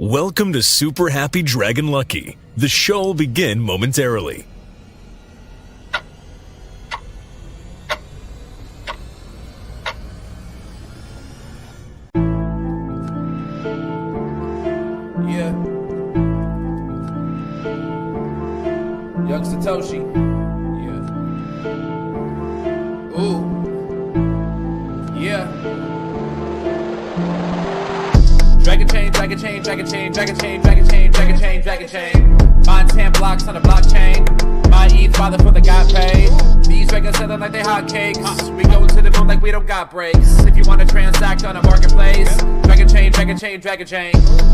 Welcome to Super Happy Dragon Lucky. The show will begin momentarily. Yeah. Young Satoshi. Yeah. Ooh. Yeah. Dragonchain, Dragonchain, Dragonchain, Dragonchain, Dragonchain, Dragonchain, Dragonchain. Mine 10 blocks on the blockchain. My ETH father for the got paid. These dragons selling like they hotcakes. We go to the moon like we don't got breaks. If you want to transact on a marketplace, Dragonchain, Dragonchain, Dragonchain.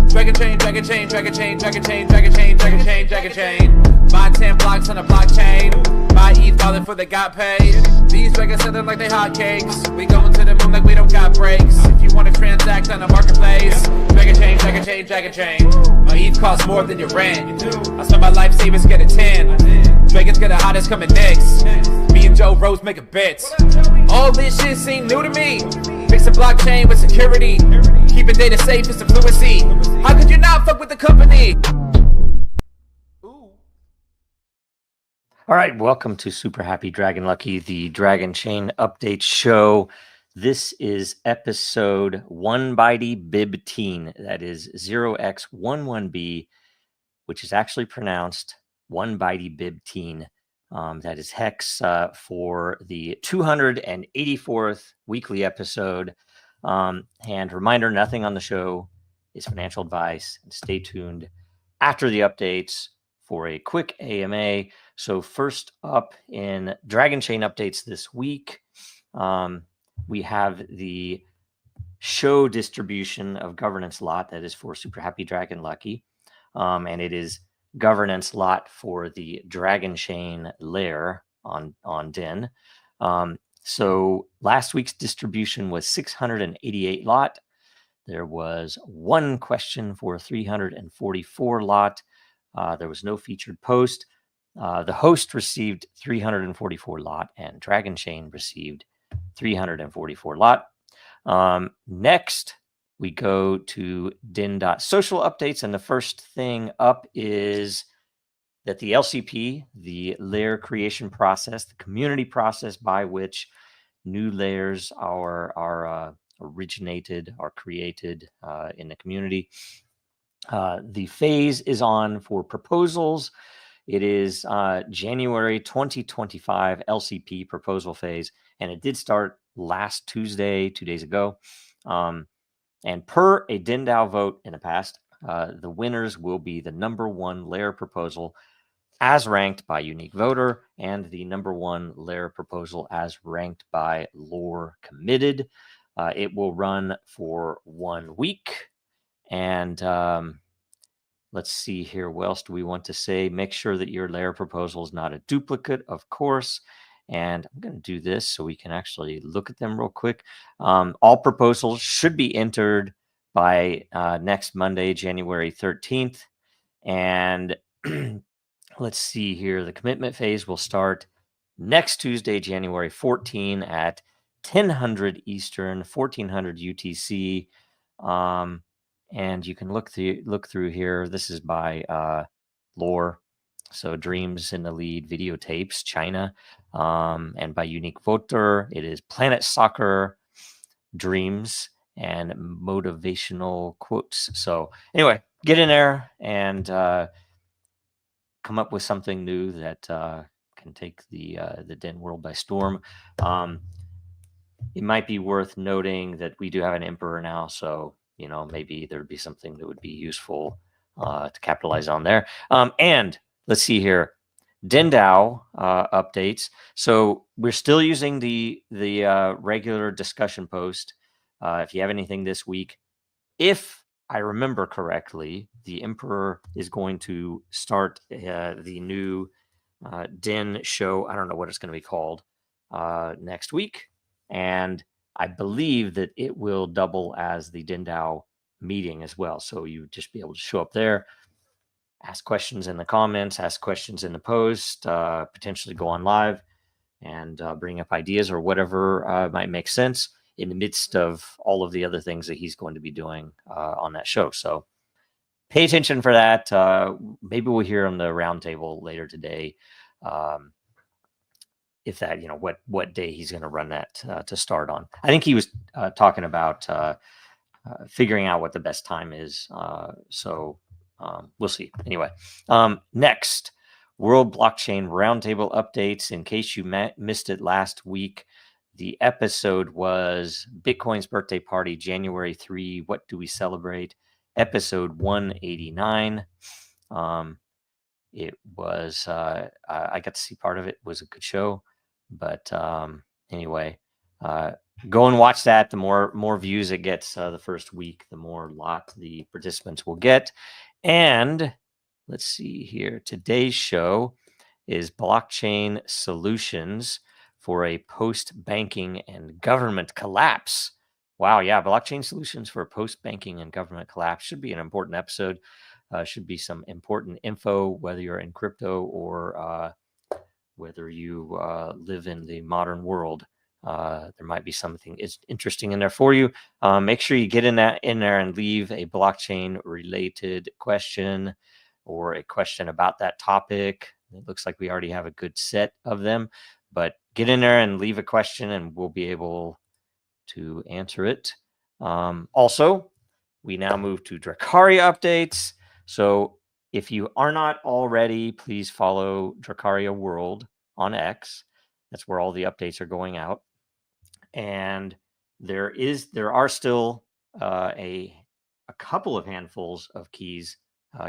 Dragonchain, Dragonchain, Dragonchain, Dragonchain, Dragonchain, Dragonchain, Dragonchain. Mine 10 blocks on the blockchain. My ETH father for the got paid. These dragons selling like they hotcakes. We going to the moon like we don't got breaks. If you want to transact on a marketplace, Dragonchain, Dragonchain, Dragonchain. My ETH costs more than your rent. I spend my life savings, get a 10. Dragons get the hottest coming next. Me and Joe Rose making bets. All this shit seem new to me. Mixing blockchain with security. Keeping data safe is the fluency. How could you not fuck with the company? All right, welcome to Super Happy Dragon Lucky, the Dragonchain update show. This is episode 1x11b. That is 0x11b, which is actually pronounced 1x11b. That is hex for the 284th weekly episode. And reminder, nothing on the show is financial advice. And stay tuned after the updates for a quick AMA. So first up in Dragonchain updates this week, we have the show distribution of governance lot that is for Super Happy Dragon Lucky. And it is governance lot for the Dragonchain layer on Den. So last week's distribution was 688 lot. There was one question for 344 lot. There was no featured post. The host received 344 lot, and Dragonchain received 344 lot. Next, we go to Den.Social updates, and the first thing up is that the LCP, the layer creation process, the community process by which new layers are originated, are created in the community. The phase is on for proposals. It is January 2025 LCP proposal phase, and it did start last Tuesday, 2 days ago. And per a DAO vote in the past, the winners will be the #1 layer proposal as ranked by unique voter and the #1 layer proposal as ranked by lore committed. It will run for 1 week. And let's see here. What else do we want to say? Make sure that your layer proposal is not a duplicate, of course. And I'm going to do this so we can actually look at them real quick. All proposals should be entered by next Monday, January 13th. And let's see here. The commitment phase will start next Tuesday, January 14 at 1000 Eastern, 1400 UTC. And you can look through here. This is by lore. So Dreams in the lead, videotapes, China. And by unique voter, it is Planet Soccer, Dreams, and motivational quotes. So anyway, get in there and come up with something new that can take the Den world by storm. It might be worth noting that we do have an emperor now, so maybe there'd be something that would be useful to capitalize on there. And let's see here, DAO updates. So we're still using the regular discussion post. If you have anything this week, if I remember correctly, the emperor is going to start the new Den show. I don't know what it's going to be called next week, and I believe that it will double as the DAO meeting as well. So you just be able to show up there, ask questions in the comments, ask questions in the post, potentially go on live and bring up ideas or whatever might make sense in the midst of all of the other things that he's going to be doing on that show. So pay attention for that. Maybe we'll hear on the roundtable later today. If that, what day he's going to run that to start on. I think he was talking about figuring out what the best time is. So we'll see. Anyway, next, World Blockchain Roundtable updates. In case you missed it last week, the episode was Bitcoin's birthday party, January 3. What do we celebrate? Episode 189. It was, I got to see part of it. It was a good show. But anyway, go and watch that. The more views it gets the first week, the more lot the participants will get. And let's see here. Today's show is blockchain solutions for a post-banking and government collapse. Wow, yeah, blockchain solutions for a post-banking and government collapse should be an important episode. Should be some important info, whether you're in crypto or whether you live in the modern world. There might be something interesting in there for you. Make sure you get in there and leave a blockchain related question or a question about that topic. It looks like we already have a good set of them, but get in there and leave a question and we'll be able to answer it. Also, we now move to DRAKARIA updates. So if you are not already, please follow DRAKARIA World on X. That's where all the updates are going out. And there are still a couple of handfuls of keys,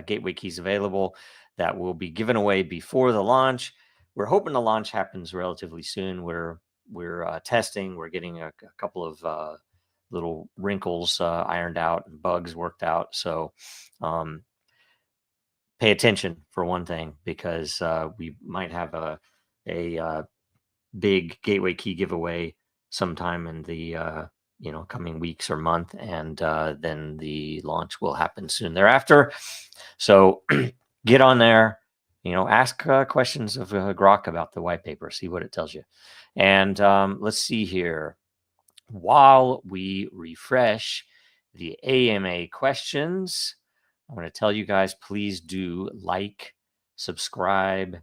gateway keys available that will be given away before the launch. We're hoping the launch happens relatively soon. We're testing. We're getting a couple of little wrinkles ironed out and bugs worked out. So pay attention for one thing, because we might have a big gateway key giveaway sometime in the coming weeks or month, and then the launch will happen soon thereafter. So get on there, ask questions of Grok about the white paper, see what it tells you. And let's see here. While we refresh the AMA questions, I'm going to tell you guys, please do like, subscribe,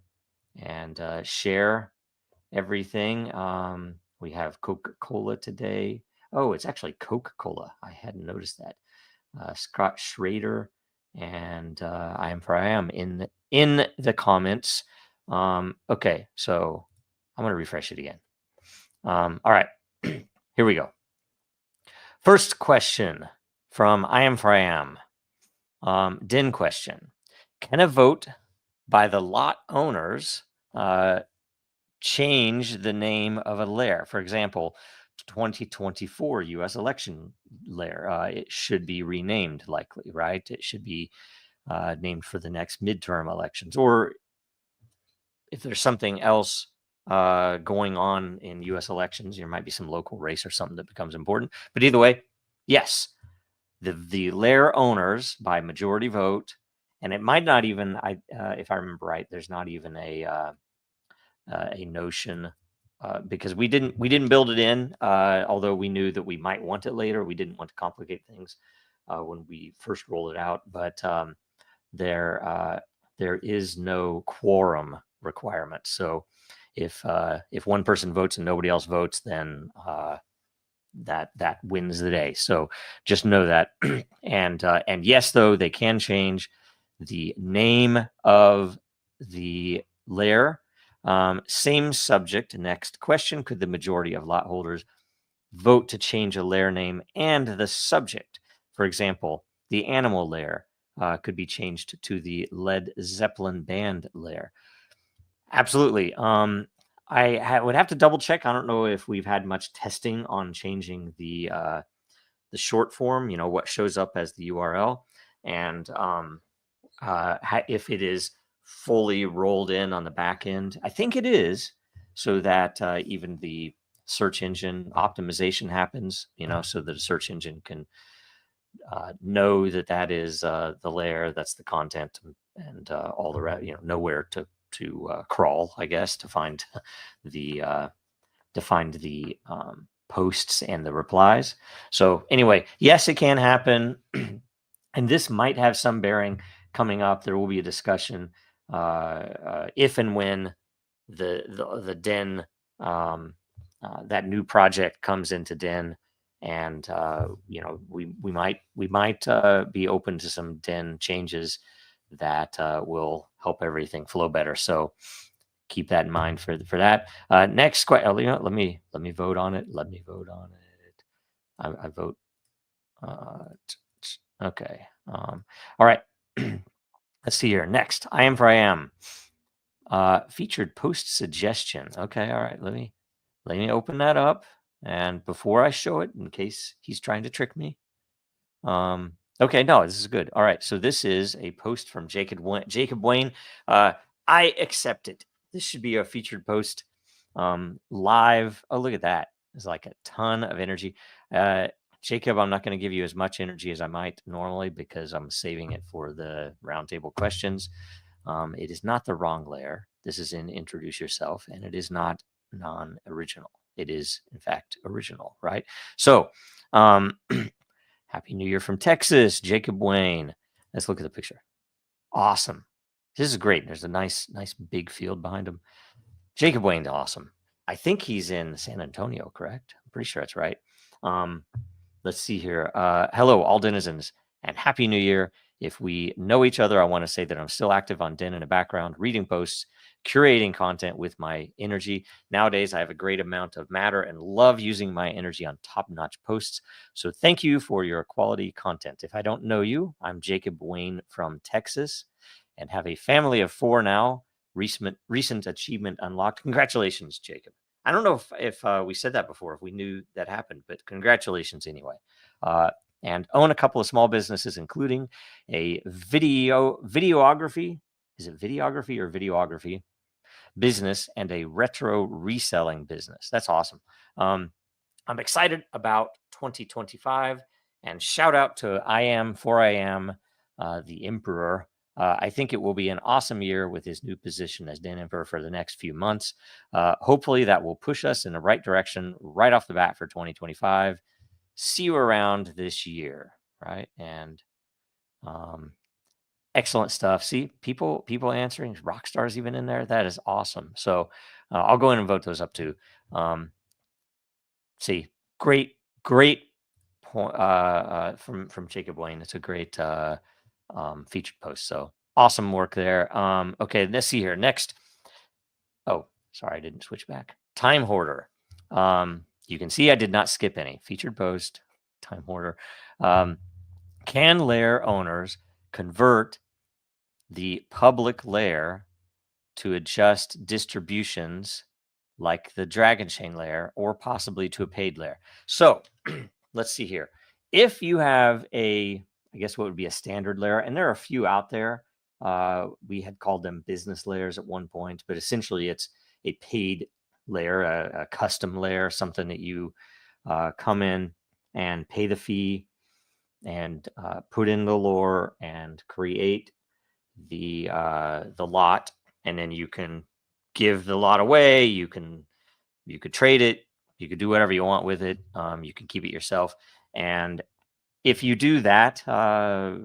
and share everything. We have Coca-Cola today. Oh, it's actually Coca-Cola. I hadn't noticed that. Scott Schrader and I am in the comments. Okay, so I'm going to refresh it again. All right, here we go. First question from I am. Den question. Can a vote by the lot owners change the name of a layer? For example, 2024 U.S. election layer. It should be renamed, likely, right? It should be named for the next midterm elections. Or if there's something else going on in U.S. elections, there might be some local race or something that becomes important. But either way, yes, the layer owners by majority vote, and it might not even, if I remember right, there's not even a notion because we didn't build it in, although we knew that we might want it later. We didn't want to complicate things when we first rolled it out, but there is no quorum requirement. So if one person votes and nobody else votes, then that wins the day. So just know that. And yes, though, they can change the name of the layer. Same subject. Next question. Could the majority of lot holders vote to change a layer name and the subject? For example, the animal layer could be changed to the Led Zeppelin band layer. Absolutely. I would have to double check. I don't know if we've had much testing on changing the short form, what shows up as the URL, and if it is fully rolled in on the back end. I think it is, so that even the search engine optimization happens, so that a search engine can know that is the layer, that's the content, and all the rest, know where to crawl, I guess, to find the posts and the replies. So anyway, yes, it can happen. And this might have some bearing coming up. There will be a discussion if and when the Den that new project comes into Den, and we might be open to some Den changes that will help everything flow better. So keep that in mind for that. Next question. Let me vote on it. Let me vote on it. I vote. Okay. All right. Let's see here. Next, I am for I am. Featured post suggestion. Okay. All right. Let me open that up. And before I show it, in case he's trying to trick me. Okay. No, this is good. All right. So this is a post from Jacob Wayne. I accept it. This should be a featured post. Live. Oh, look at that. There's like a ton of energy. Jacob, I'm not going to give you as much energy as I might normally because I'm saving it for the roundtable questions. It is not the wrong layer. This is in Introduce Yourself, and it is not non-original. It is, in fact, original, right? So, Happy New Year from Texas, Jacob Wayne. Let's look at the picture. Awesome. This is great. There's a nice big field behind him. Jacob Wayne, awesome. I think he's in San Antonio, correct? I'm pretty sure that's right. Let's see here. Hello, all denizens, and Happy New Year. If we know each other, I want to say that I'm still active on Den in the background, reading posts, curating content with my energy. Nowadays, I have a great amount of matter and love using my energy on top-notch posts. So thank you for your quality content. If I don't know you, I'm Jacob Wayne from Texas and have a family of 4 now. Recent achievement unlocked. Congratulations, Jacob. I don't know if we said that before, if we knew that happened, but congratulations anyway. And own a couple of small businesses, including a videography. Is it videography or videography business and a retro reselling business? That's awesome. I'm excited about 2025, and shout out to I am for I am, the Emperor. I think it will be an awesome year with his new position as Den Emperor for the next few months. Hopefully that will push us in the right direction right off the bat for 2025. See you around this year, right? And excellent stuff. See, people answering. Rockstar's even in there. That is awesome. So I'll go in and vote those up too. See, great point from Jacob Wayne. It's a great featured post. So awesome work there. Okay, let's see here. Next. Oh, sorry, I didn't switch back. Time Hoarder. You can see I did not skip any. Featured post, Time Hoarder. Can layer owners convert the public layer to adjust distributions like the Dragonchain layer or possibly to a paid layer? So let's see here. If you have I guess what would be a standard layer, and there are a few out there. We had called them business layers at one point, but essentially it's a paid layer, a custom layer, something that you come in and pay the fee and put in the lore and create the lot, and then you can give the lot away. You could trade it. You could do whatever you want with it. You can keep it yourself. And if you do that path,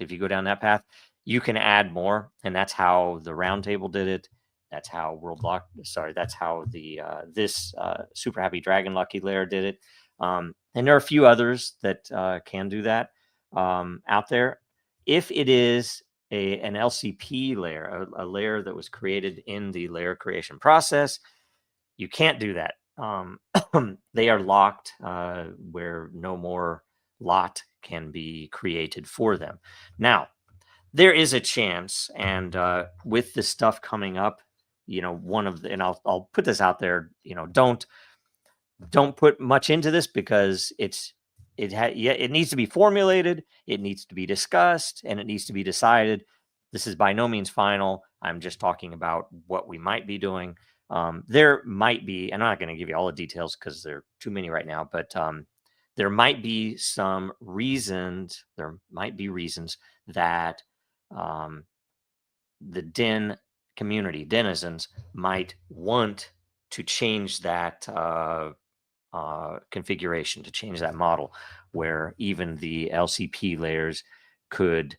if you go down that path, you can add more, and that's how the roundtable did it. That's how that's how the this Super Happy Dragon Lucky layer did it. And there are a few others that can do that out there. If it is an LCP layer, a layer that was created in the layer creation process, you can't do that. They are locked where no more lot can be created for them. Now, there is a chance, and with the stuff coming up, and I'll put this out there, don't put much into this because it needs to be formulated, it needs to be discussed, and it needs to be decided. This is by no means final. I'm just talking about what we might be doing. There might be, and I'm not going to give you all the details because there are too many right now, but there might be some reasons. There might be reasons that the Den community, denizens, might want to change that configuration, to change that model, where even the LCP layers could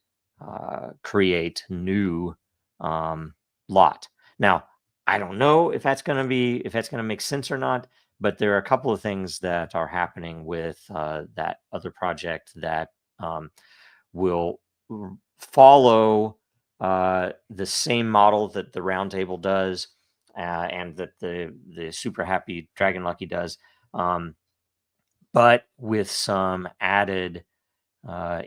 create new lot. Now, I don't know if that's going to make sense or not, but there are a couple of things that are happening with that other project that will follow the same model that the Roundtable does, and that the Super Happy Dragon Lucky does, but with some added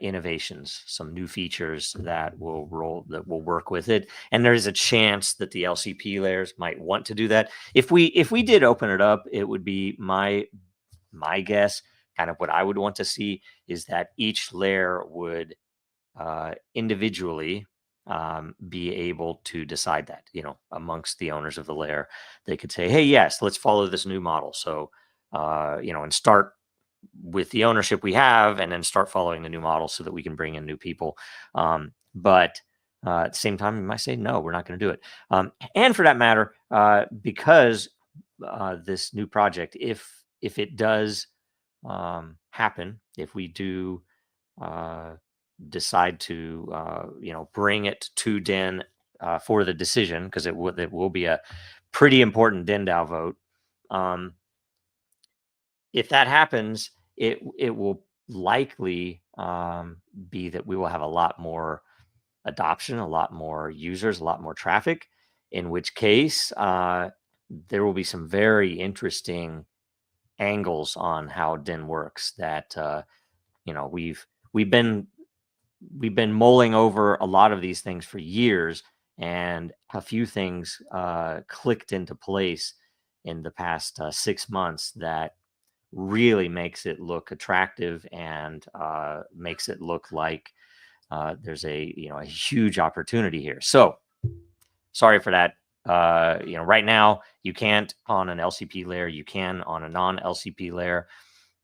innovations, some new features that will work with it. And there is a chance that the LCP layers might want to do that. If we did open it up, it would be my guess. Kind of what I would want to see is that each layer would individually be able to decide that, amongst the owners of the layer. They could say, hey, yes, let's follow this new model. So, and start with the ownership we have, and then start following the new model so that we can bring in new people. But at the same time, you might say, no, we're not going to do it. And for that matter, because this new project, if it does happen, if we do decide to bring it to Den for the decision, because it will be a pretty important Den DAO vote. If that happens, it will likely be that we will have a lot more adoption, a lot more users, a lot more traffic, in which case there will be some very interesting angles on how Den works that we've been mulling over a lot of these things for years, and a few things clicked into place in the past 6 months that really makes it look attractive, and makes it look like there's a huge opportunity here. So sorry for that. Right now you can't on an LCP layer, you can on a non-LCP layer,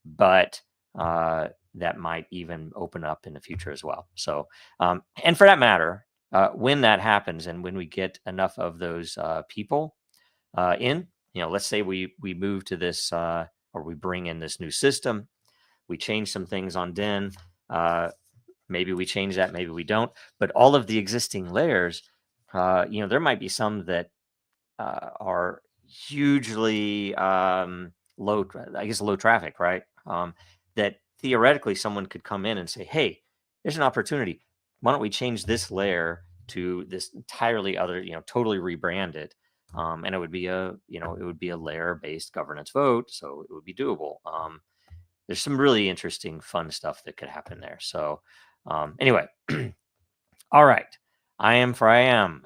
but that might even open up in the future as well. So, and for that matter, when that happens, and when we get enough of those people in, let's say we move to this, or we bring in this new system, we change some things on Den, maybe we change that, maybe we don't, but all of the existing layers, there might be some that are hugely low traffic, right? That theoretically someone could come in and say, hey, there's an opportunity. Why don't we change this layer to this entirely other, totally rebrand it. And it would be a layer-based governance vote, so it would be doable. There's some really interesting, fun stuff that could happen there. So anyway, all right. I am.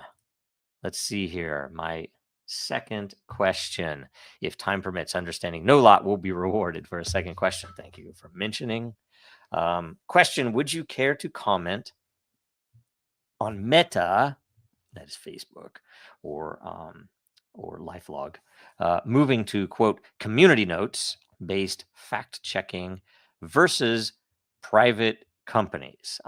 Let's see here. My second question, if time permits, understanding no lot will be rewarded for a second question. Thank you for mentioning. Question: would you care to comment on Meta, that is Facebook, or LifeLog, moving to, quote, community notes based fact checking versus private companies?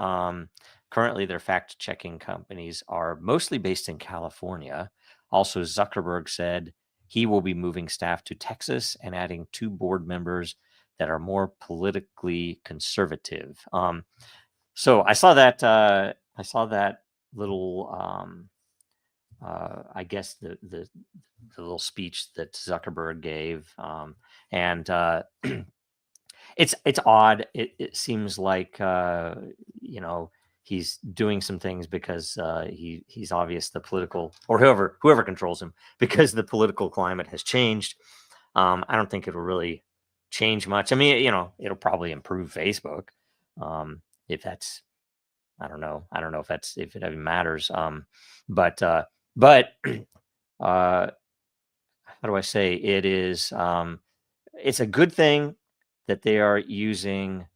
Currently, their fact checking companies are mostly based in California. Also, Zuckerberg said he will be moving staff to Texas and adding 2 board members that are more politically conservative. So I saw that little, I guess the little speech that Zuckerberg gave, and it's odd. It seems like he's doing some things because he's obvious the political, or whoever controls him, because the political climate has changed. I don't think it'll really change much. I mean, it'll probably improve Facebook. If that's, I don't know if it even matters. But how do I say, it is, it's a good thing that they are using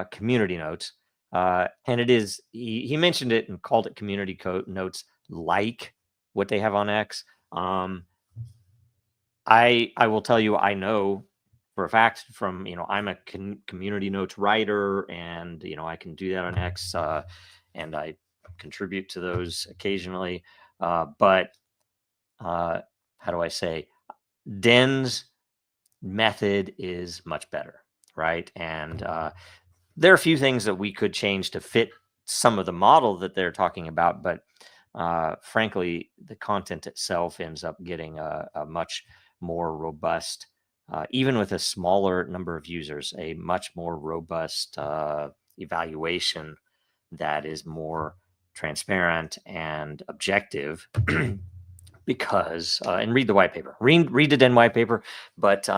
community notes. And it is, he mentioned it and called it community notes, like what they have on X. I will tell you, I know for a fact from, I'm a community notes writer, and, I can do that on X, and I contribute to those occasionally. But how do I say, Den's method is much better, right? And there are a few things that we could change to fit some of the model that they're talking about, but frankly, the content itself ends up getting a much more robust, even with a smaller number of users, a much more robust evaluation that is more transparent and objective. Because and read the white paper, read the Den white paper, but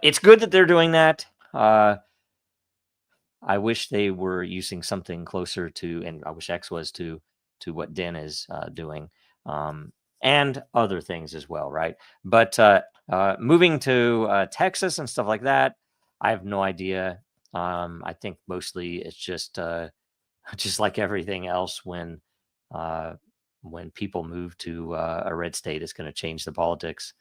it's good that they're doing that. I wish they were using something closer to, and I wish X was to what Den is doing, and other things as well, right? But moving to Texas and stuff like that, I have no idea. I think mostly it's just like everything else when people move to a red state, it's going to change the politics.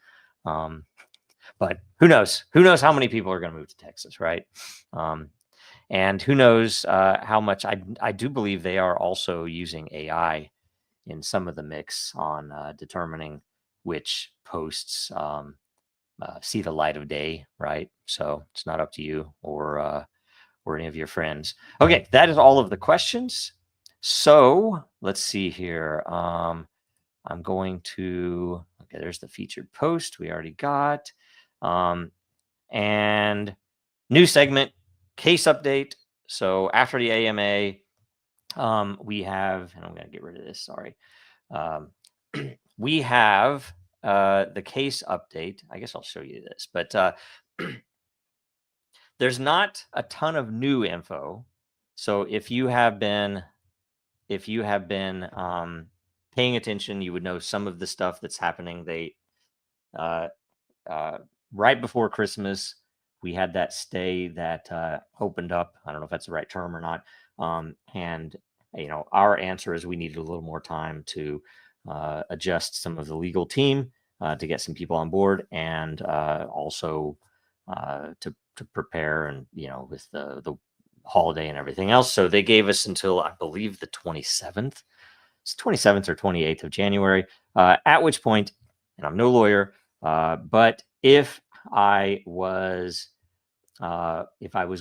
But who knows? Who knows how many people are going to move to Texas, right? And who knows how much. I do believe they are also using AI in some of the mix on determining which posts see the light of day, right? So it's not up to you or any of your friends. Okay, that is all of the questions. So let's see here. I'm going to, okay, there's the featured post we already got. And new segment, case update. So after the AMA, we have, and I'm going to get rid of this, sorry. We have the case update. I guess I'll show you this, but there's not a ton of new info. So if you have been paying attention, you would know some of the stuff that's happening. They right before Christmas, we had that stay that opened up. I don't know if that's the right term or not. And our answer is we needed a little more time to adjust some of the legal team to get some people on board, and also to prepare, and with the holiday and everything else. So they gave us until, I believe, the 27th. It's 27th or 28th of January, at which point, and I'm no lawyer, but if I was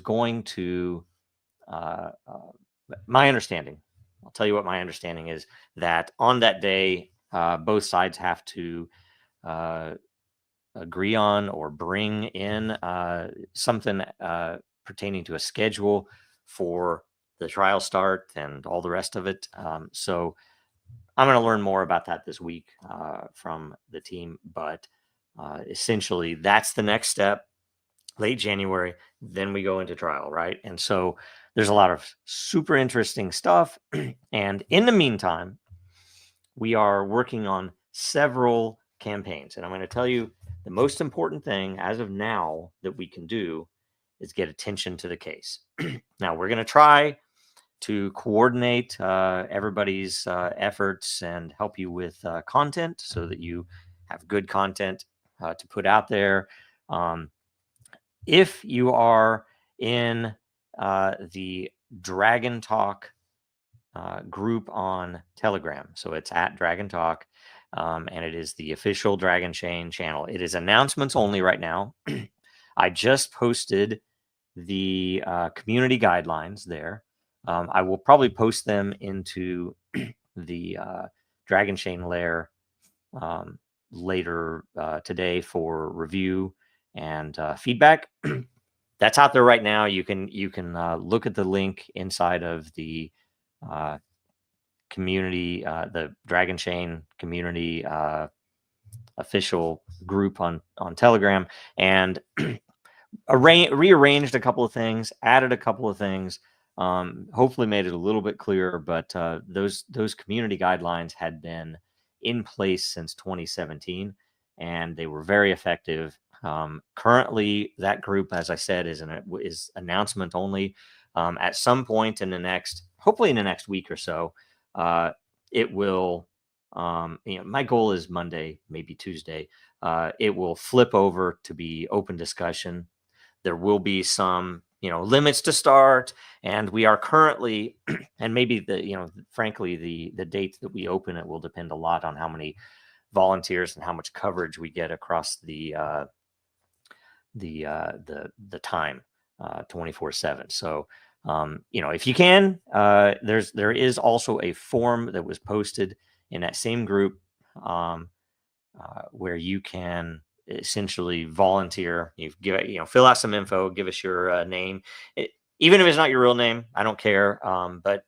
going to, my understanding, I'll tell you what my understanding is, that on that day, both sides have to agree on or bring in something pertaining to a schedule for the trial start and all the rest of it. So I'm going to learn more about that this week from the team, but essentially that's the next step. Late January, then we go into trial, right? And so there's a lot of super interesting stuff. And in the meantime, we are working on several campaigns. And I'm going to tell you the most important thing as of now that we can do is get attention to the case. Now, we're going to try to coordinate everybody's efforts and help you with content so that you have good content to put out there. If you are in the Dragon Talk group on Telegram, so it's at Dragon Talk, and it is the official Dragonchain channel. It is announcements only right now. I just posted the community guidelines there. I will probably post them into the Dragonchain lair later today for review and feedback. That's out there right now. You can look at the link inside of the community, the Dragonchain community official group on Telegram, and rearranged a couple of things, added a couple of things, hopefully made it a little bit clearer. But those community guidelines had been in place since 2017, and they were very effective. Currently, that group, as I said, is announcement only. At some point in the next, hopefully in the next week or so, it will. My goal is Monday, maybe Tuesday. It will flip over to be open discussion. There will be some, limits to start, and we are currently, and maybe frankly, the date that we open it will depend a lot on how many volunteers and how much coverage we get across the the time 24/7. So if you can, there is also a form that was posted in that same group where you can essentially volunteer. Fill out some info, give us your name, even if it's not your real name. I don't care. But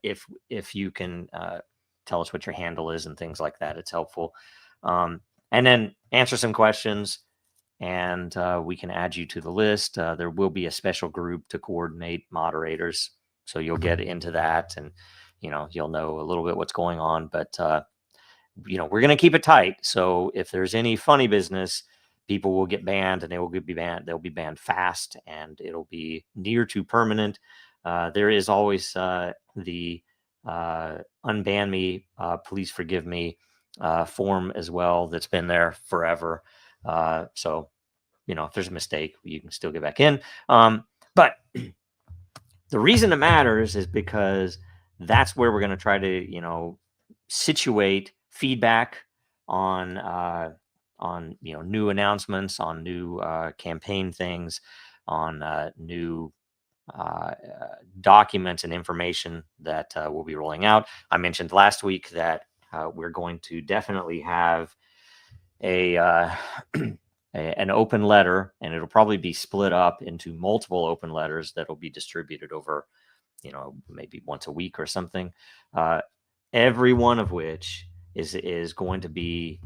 if you can tell us what your handle is and things like that, it's helpful. And then answer some questions, and we can add you to the list. There will be a special group to coordinate moderators, so you'll get into that, and you'll know a little bit what's going on. But we're going to keep it tight. So if there's any funny business, people will get banned, and they will be banned. They'll be banned fast, and it'll be near to permanent. There is always the unban me, please forgive me form as well. That's been there forever. So if there's a mistake, you can still get back in. But the reason it matters is because that's where we're going to try to situate feedback on new announcements, on new campaign things, on new documents and information that we'll be rolling out. I mentioned last week that we're going to definitely have an open letter, and it'll probably be split up into multiple open letters that'll be distributed over maybe once a week or something, every one of which is going to be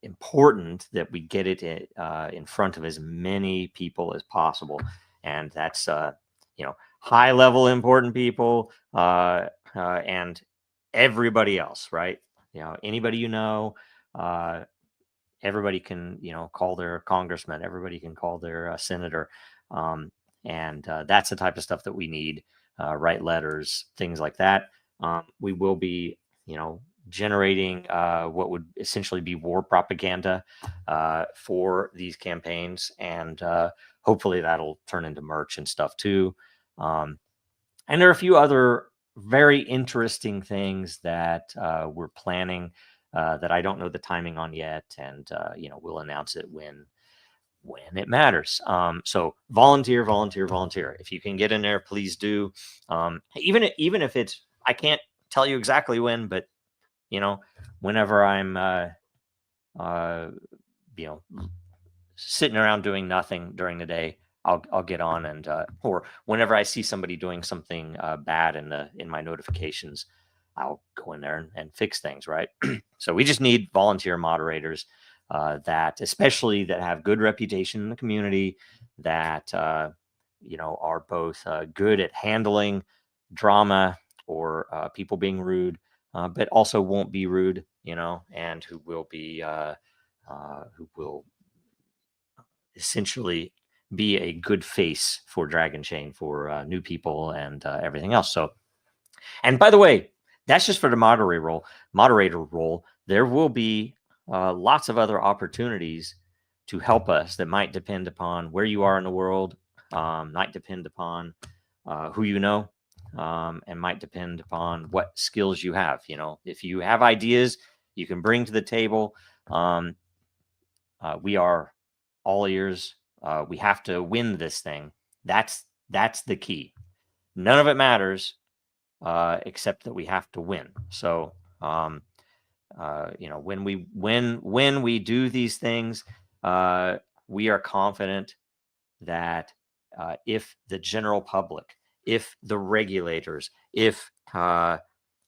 important that we get it in front of as many people as possible. And that's high level important people and everybody else, right? Anybody everybody can call their congressman, everybody can call their senator, and that's the type of stuff that we need. Write letters, things like that. We will be generating what would essentially be war propaganda for these campaigns, and hopefully that'll turn into merch and stuff too. And there are a few other very interesting things that we're planning that I don't know the timing on yet, and we'll announce it when it matters. So volunteer. If you can get in there, please do. Even if it's, I can't tell you exactly when, but whenever I'm sitting around doing nothing during the day, I'll get on, and or whenever I see somebody doing something bad in my notifications, I'll go in there and fix things, right? So we just need volunteer moderators that especially that have good reputation in the community, that are both good at handling drama or people being rude, but also won't be rude, and who will essentially be a good face for Dragonchain for new people and everything else. So, and by the way, that's just for the moderator role. There will be lots of other opportunities to help us that might depend upon where you are in the world, might depend upon who you know, and might depend upon what skills you have. If you have ideas you can bring to the table, we are all ears. We have to win this thing. That's the key. None of it matters except that we have to win. So when we do these things, we are confident that if the general public, if the regulators, if the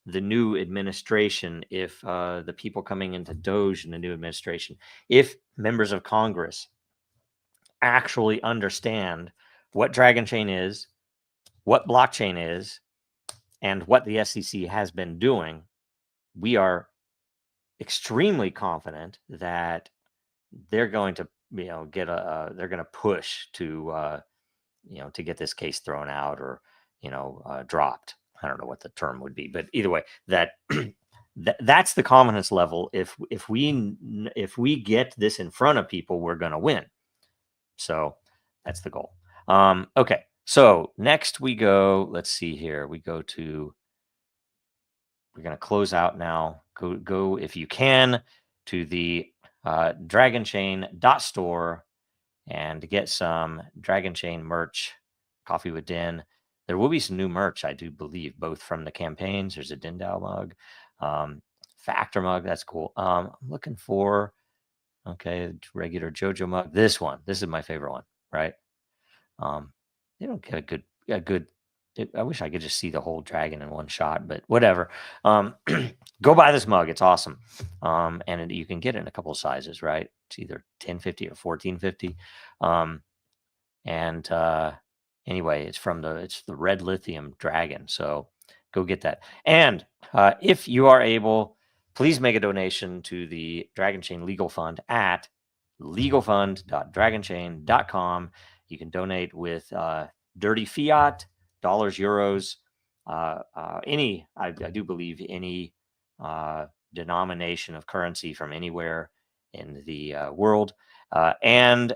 new administration, if the people coming into Doge in the new administration, if members of Congress actually understand what Dragonchain is, what blockchain is, and what the SEC has been doing, we are extremely confident that they're going to they're going to push to to get this case thrown out or dropped. I don't know what the term would be, but either way, that's the confidence level. If we get this in front of people, we're going to win. So that's the goal. Okay, so next we go. Let's see here. We're going to close out now. Go if you can to the Dragonchain.store and get some Dragonchain merch, Coffee with Den. There will be some new merch, I do believe, both from the campaigns. There's a Dindal mug, Factor mug. That's cool. I'm looking for, okay, regular JoJo mug. This one. This is my favorite one, right? They don't get a good. I wish I could just see the whole dragon in one shot, but whatever. Go buy this mug. It's awesome. And you can get it in a couple of sizes, right? It's either 1050 or 1450. Anyway, it's the red lithium dragon. So go get that. And if you are able, please make a donation to the Dragonchain Legal Fund at legalfund.dragonchain.com. You can donate with dirty fiat, dollars, euros, any, I do believe, any denomination of currency from anywhere in the world, and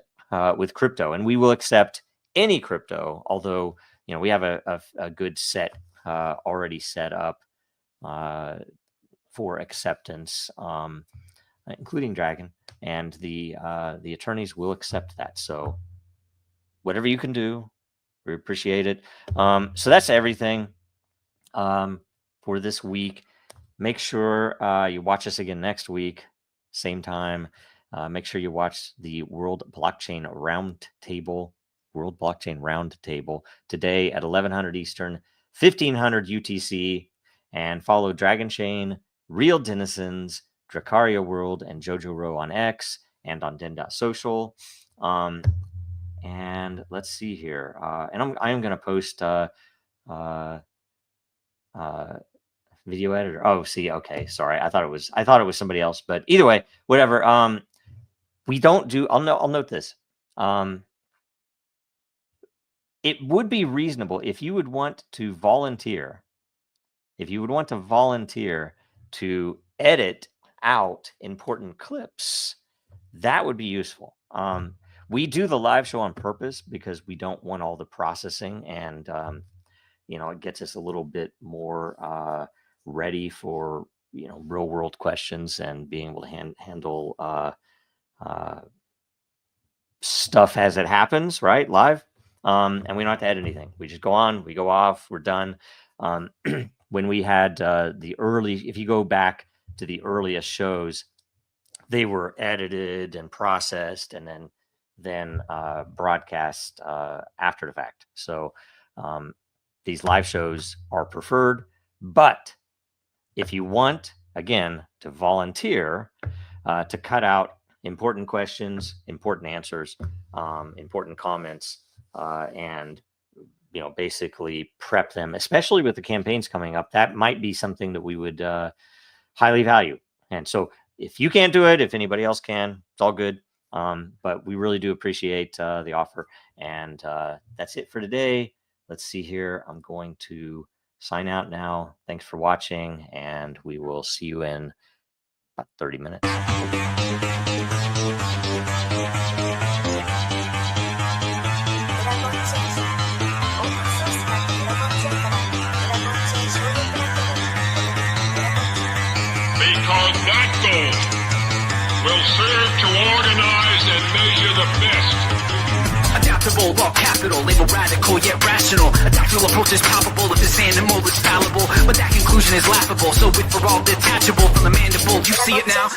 with crypto. And we will accept any crypto, although, we have a good set already set up for acceptance, including Dragon, and the attorneys will accept that. So whatever you can do, we appreciate it. So that's everything for this week. Make sure you watch us again next week, same time. Make sure you watch the World Blockchain Roundtable today at 1100 Eastern, 1500 UTC, and follow Dragonchain, Real Denizens, Drakaria World, and Jojo Row on X and on Den.Social. And let's see here. And I am going to post video editor. Oh, see, okay, sorry. I thought it was somebody else, but either way, whatever. We don't do. I'll note this. It would be reasonable if you would want to volunteer. If you would want to volunteer to edit out important clips, that would be useful. We do the live show on purpose because we don't want all the processing, and it gets us a little bit more ready for real world questions and being able to handle stuff as it happens, right, live. And we don't have to edit anything. We just go on, we go off, we're done. When we had if you go back to the earliest shows, they were edited and processed and then broadcast after the fact. So these live shows are preferred. But if you want, again, to volunteer to cut out important questions, important answers, important comments, and basically prep them, especially with the campaigns coming up, that might be something that we would highly value. And so if you can't do it, if anybody else can, it's all good. But we really do appreciate the offer. And that's it for today. Let's see here. I'm going to sign out now. Thanks for watching, and we will see you in about 30 minutes. Because that goal will serve to organize and measure the best. Adaptable, all capital, label radical yet rational. A tactical approach is palpable if this animal is fallible, but that conclusion is laughable. So with for all detachable from the mandible, you see it now.